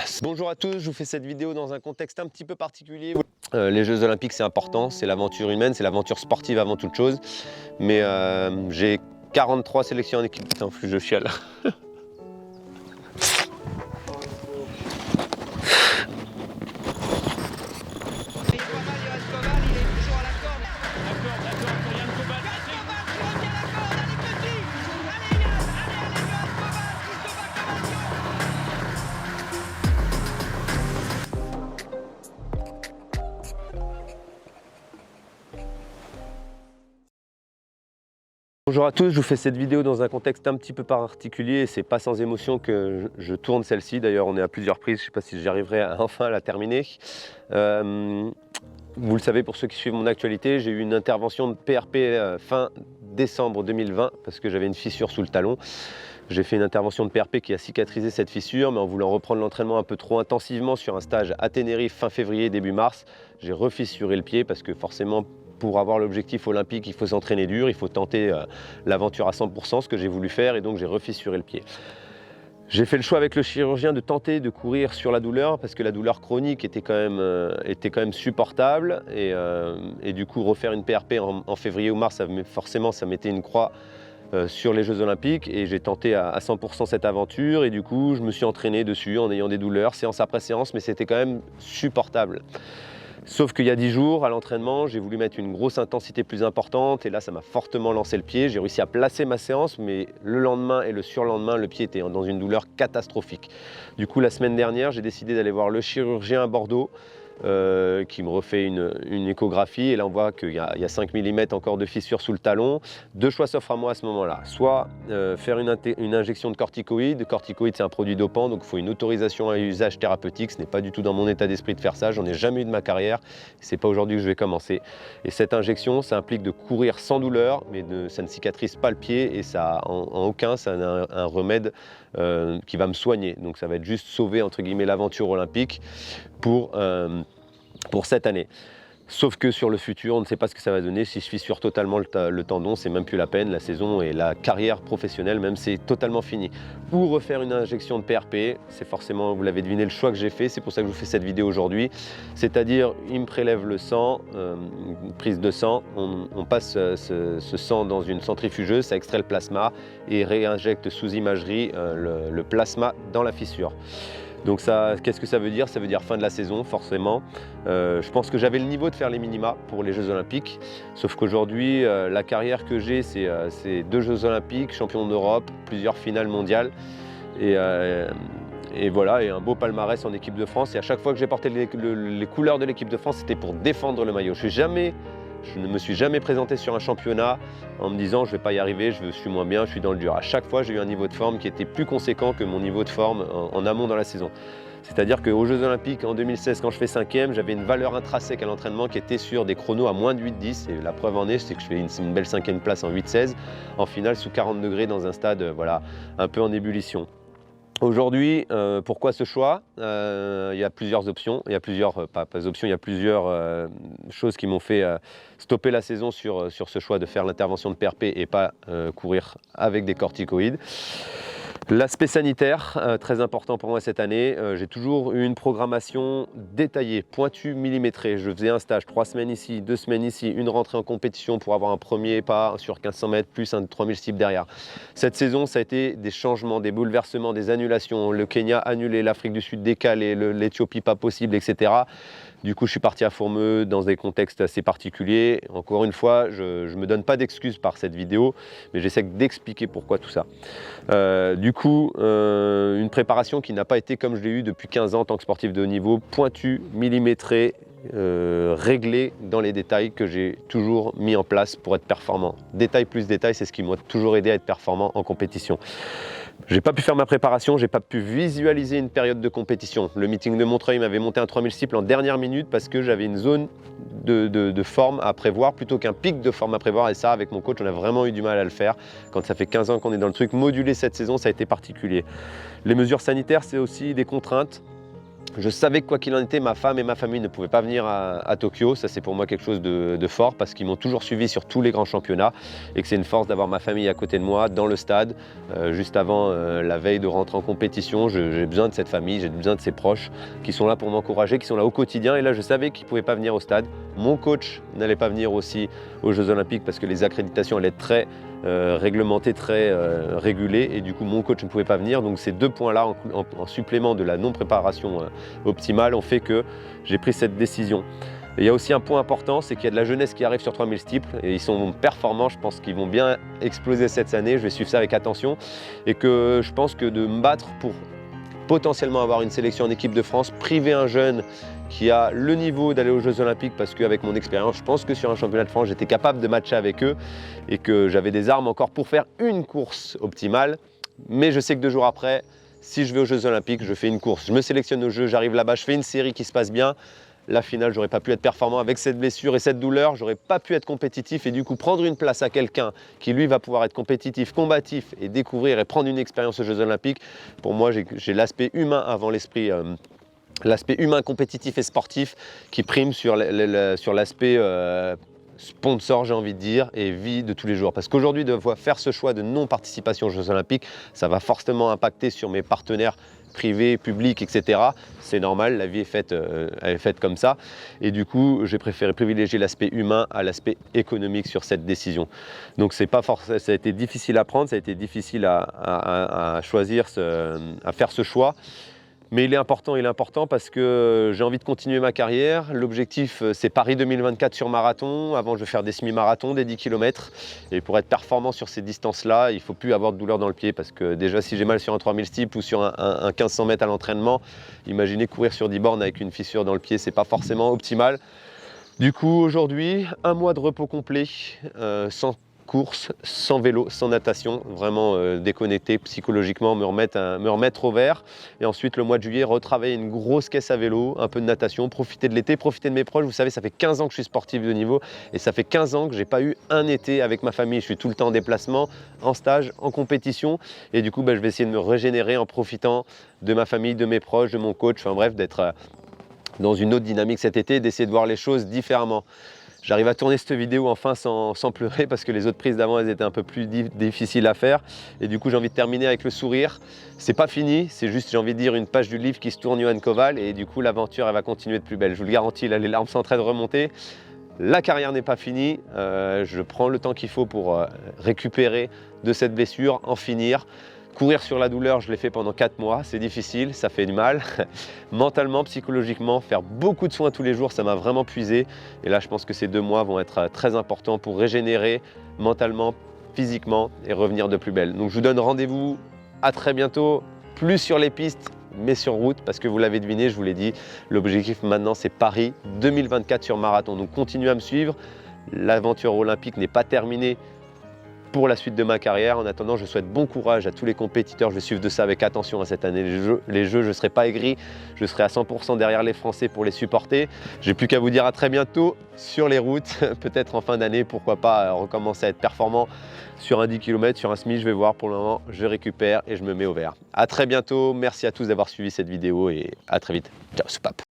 passe. Bonjour à tous, je vous fais cette vidéo dans un contexte un petit peu particulier. Les Jeux Olympiques, c'est important, c'est l'aventure humaine, c'est l'aventure sportive avant toute chose. Mais j'ai 43 sélections en équipe. Putain, plus je chiale. Bonjour à tous, je vous fais cette vidéo dans un contexte un petit peu particulier et c'est pas sans émotion que je tourne celle-ci. D'ailleurs, on est à plusieurs prises, je ne sais pas si j'arriverai enfin à la terminer. Vous le savez, pour ceux qui suivent mon actualité, j'ai eu une intervention de PRP fin décembre 2020 parce que j'avais une fissure sous le talon. J'ai fait une intervention de PRP qui a cicatrisé cette fissure, mais en voulant reprendre l'entraînement un peu trop intensivement sur un stage à Tenerife fin février, début mars, j'ai refissuré le pied parce que forcément, pour avoir l'objectif olympique, il faut s'entraîner dur, il faut tenter l'aventure à 100%, ce que j'ai voulu faire, et donc j'ai refissuré le pied. J'ai fait le choix avec le chirurgien de tenter de courir sur la douleur parce que la douleur chronique était quand même supportable et du coup refaire une PRP en février ou mars, forcément ça mettait une croix sur les Jeux Olympiques et j'ai tenté à 100% cette aventure et du coup je me suis entraîné dessus en ayant des douleurs séance après séance, mais c'était quand même supportable. Sauf qu'il y a 10 jours, à l'entraînement, j'ai voulu mettre une grosse intensité plus importante et là, ça m'a fortement lancé le pied. J'ai réussi à placer ma séance, mais le lendemain et le surlendemain, le pied était dans une douleur catastrophique. Du coup, la semaine dernière, j'ai décidé d'aller voir le chirurgien à Bordeaux qui me refait une échographie et là on voit qu'il y a 5 mm encore de fissure sous le talon. Deux choix s'offrent à moi à ce moment-là, soit faire une injection de corticoïdes. Le corticoïde c'est un produit dopant, donc il faut une autorisation à usage thérapeutique. Ce n'est pas du tout dans mon état d'esprit de faire ça, j'en ai jamais eu de ma carrière, c'est pas aujourd'hui que je vais commencer. Et cette injection, ça implique de courir sans douleur, mais ça ne cicatrise pas le pied et ça en aucun, ça a un remède qui va me soigner. Donc ça va être juste sauver entre guillemets l'aventure olympique pour cette année. Sauf que sur le futur, on ne sait pas ce que ça va donner. Si je fissure totalement le tendon, c'est même plus la peine. La saison et la carrière professionnelle, même, c'est totalement fini. Pour refaire une injection de PRP, c'est forcément, vous l'avez deviné, le choix que j'ai fait. C'est pour ça que je vous fais cette vidéo aujourd'hui. C'est-à-dire, il me prélève le sang, une prise de sang. On passe ce sang dans une centrifugeuse, ça extrait le plasma et réinjecte sous imagerie le plasma dans la fissure. Donc qu'est-ce que ça veut dire? Ça veut dire fin de la saison, forcément. Je pense que j'avais le niveau de faire les minima pour les Jeux Olympiques. Sauf qu'aujourd'hui, la carrière que j'ai, c'est 2 Jeux Olympiques, champion d'Europe, plusieurs finales mondiales. Et voilà, et un beau palmarès en équipe de France. Et à chaque fois que j'ai porté les couleurs de l'équipe de France, c'était pour défendre le maillot. Je ne me suis jamais présenté sur un championnat en me disant je ne vais pas y arriver, je suis moins bien, je suis dans le dur. À chaque fois, j'ai eu un niveau de forme qui était plus conséquent que mon niveau de forme en amont dans la saison. C'est-à-dire qu'aux Jeux Olympiques en 2016, quand je fais 5e, j'avais une valeur intrinsèque à l'entraînement qui était sur des chronos à moins de 8-10. Et la preuve en est, c'est que je fais une belle 5e place en 8-16, en finale sous 40 degrés dans un stade voilà, un peu en ébullition. Aujourd'hui, pourquoi ce choix? Il y a plusieurs options, il y a plusieurs choses qui m'ont fait stopper la saison sur ce choix de faire l'intervention de PRP et pas courir avec des corticoïdes. L'aspect sanitaire, très important pour moi cette année. J'ai toujours eu une programmation détaillée, pointue, millimétrée. Je faisais un stage, 3 semaines ici, 2 semaines ici, une rentrée en compétition pour avoir un premier pas sur 1500 mètres, plus un 3000 steeps derrière. Cette saison, ça a été des changements, des bouleversements, des annulations. Le Kenya annulé, l'Afrique du Sud décalé, l'Éthiopie pas possible, etc. Du coup, je suis parti à Fourmeux dans des contextes assez particuliers. Encore une fois, je ne me donne pas d'excuses par cette vidéo, mais j'essaie d'expliquer pourquoi tout ça. Du coup, une préparation qui n'a pas été comme je l'ai eu depuis 15 ans en tant que sportif de haut niveau, pointue, millimétrée, réglée dans les détails que j'ai toujours mis en place pour être performant. Détail plus détail, c'est ce qui m'a toujours aidé à être performant en compétition. J'ai pas pu faire ma préparation, j'ai pas pu visualiser une période de compétition. Le meeting de Montreuil m'avait monté un 3000 steeple en dernière minute parce que j'avais une zone de forme à prévoir plutôt qu'un pic de forme à prévoir. Et ça, avec mon coach, on a vraiment eu du mal à le faire. Quand ça fait 15 ans qu'on est dans le truc, moduler cette saison, ça a été particulier. Les mesures sanitaires, c'est aussi des contraintes. Je savais que quoi qu'il en était, ma femme et ma famille ne pouvaient pas venir à Tokyo. Ça, c'est pour moi quelque chose de fort parce qu'ils m'ont toujours suivi sur tous les grands championnats et que c'est une force d'avoir ma famille à côté de moi dans le stade. Juste avant la veille de rentrer en compétition, j'ai besoin de cette famille, j'ai besoin de ces proches qui sont là pour m'encourager, qui sont là au quotidien. Et là, je savais qu'ils ne pouvaient pas venir au stade. Mon coach n'allait pas venir aussi aux Jeux Olympiques parce que les accréditations allaient être très réglementées, très régulées. Et du coup, mon coach ne pouvait pas venir. Donc ces deux points-là, en supplément de la non-préparation optimale, ont fait que j'ai pris cette décision. Et il y a aussi un point important, c'est qu'il y a de la jeunesse qui arrive sur 3000 steeples et ils sont performants, je pense qu'ils vont bien exploser cette année, je vais suivre ça avec attention et que je pense que de me battre pour potentiellement avoir une sélection en équipe de France, priver un jeune qui a le niveau d'aller aux Jeux Olympiques parce qu'avec mon expérience, je pense que sur un championnat de France, j'étais capable de matcher avec eux et que j'avais des armes encore pour faire une course optimale. Mais je sais que 2 jours après, si je vais aux Jeux Olympiques, je fais une course. Je me sélectionne au jeu, j'arrive là-bas, je fais une série qui se passe bien. La finale, j'aurais pas pu être performant avec cette blessure et cette douleur, j'aurais pas pu être compétitif et du coup prendre une place à quelqu'un qui lui va pouvoir être compétitif, combatif et découvrir et prendre une expérience aux Jeux Olympiques. Pour moi, j'ai l'aspect humain avant l'esprit, l'aspect humain compétitif et sportif qui prime sur l'aspect sponsor, j'ai envie de dire, et vie de tous les jours. Parce qu'aujourd'hui, de faire ce choix de non-participation aux Jeux Olympiques, ça va forcément impacter sur mes partenaires privés, publics, etc. C'est normal, la vie elle est faite comme ça. Et du coup, j'ai préféré privilégier l'aspect humain à l'aspect économique sur cette décision. Donc c'est pas forcément, ça a été difficile à prendre, ça a été difficile à choisir, à faire ce choix. Mais il est important parce que j'ai envie de continuer ma carrière. L'objectif, c'est Paris 2024 sur marathon. Avant, je vais faire des semi-marathons, des 10 km. Et pour être performant sur ces distances-là, il ne faut plus avoir de douleur dans le pied. Parce que déjà, si j'ai mal sur un 3000 steeple ou sur un 1500 mètres à l'entraînement, imaginez courir sur 10 bornes avec une fissure dans le pied, ce n'est pas forcément optimal. Du coup, aujourd'hui, 1 mois de repos complet, sans course, sans vélo, sans natation, vraiment déconnecté psychologiquement, me remettre au vert. Et ensuite, le mois de juillet, retravailler une grosse caisse à vélo, un peu de natation, profiter de l'été, profiter de mes proches. Vous savez, ça fait 15 ans que je suis sportif de niveau et ça fait 15 ans que je n'ai pas eu un été avec ma famille. Je suis tout le temps en déplacement, en stage, en compétition. Et du coup, je vais essayer de me régénérer en profitant de ma famille, de mes proches, de mon coach, enfin bref, d'être dans une autre dynamique cet été, d'essayer de voir les choses différemment. J'arrive à tourner cette vidéo enfin sans pleurer parce que les autres prises d'avant, elles étaient un peu plus difficiles à faire. Et du coup, j'ai envie de terminer avec le sourire. C'est pas fini, c'est juste, j'ai envie de dire, une page du livre qui se tourne, Yohan Koval. Et du coup, l'aventure, elle va continuer de plus belle. Je vous le garantis, là, les larmes sont en train de remonter. La carrière n'est pas finie. Je prends le temps qu'il faut pour récupérer de cette blessure, en finir. Courir sur la douleur, je l'ai fait pendant 4 mois, c'est difficile, ça fait du mal. Mentalement, psychologiquement, faire beaucoup de soins tous les jours, ça m'a vraiment puisé. Et là, je pense que ces 2 mois vont être très importants pour régénérer mentalement, physiquement et revenir de plus belle. Donc je vous donne rendez-vous à très bientôt, plus sur les pistes, mais sur route, parce que vous l'avez deviné, je vous l'ai dit, l'objectif maintenant, c'est Paris 2024 sur marathon. Donc continuez à me suivre, l'aventure olympique n'est pas terminée pour la suite de ma carrière. En attendant, je souhaite bon courage à tous les compétiteurs. Je vais suivre de ça avec attention cette année. Les jeux, je ne serai pas aigri. Je serai à 100% derrière les Français pour les supporter. J'ai plus qu'à vous dire à très bientôt sur les routes. Peut-être en fin d'année, pourquoi pas recommencer à être performant sur un 10 km, sur un semi. Je vais voir. Pour le moment, je récupère et je me mets au vert. À très bientôt. Merci à tous d'avoir suivi cette vidéo et à très vite. Ciao, soupape.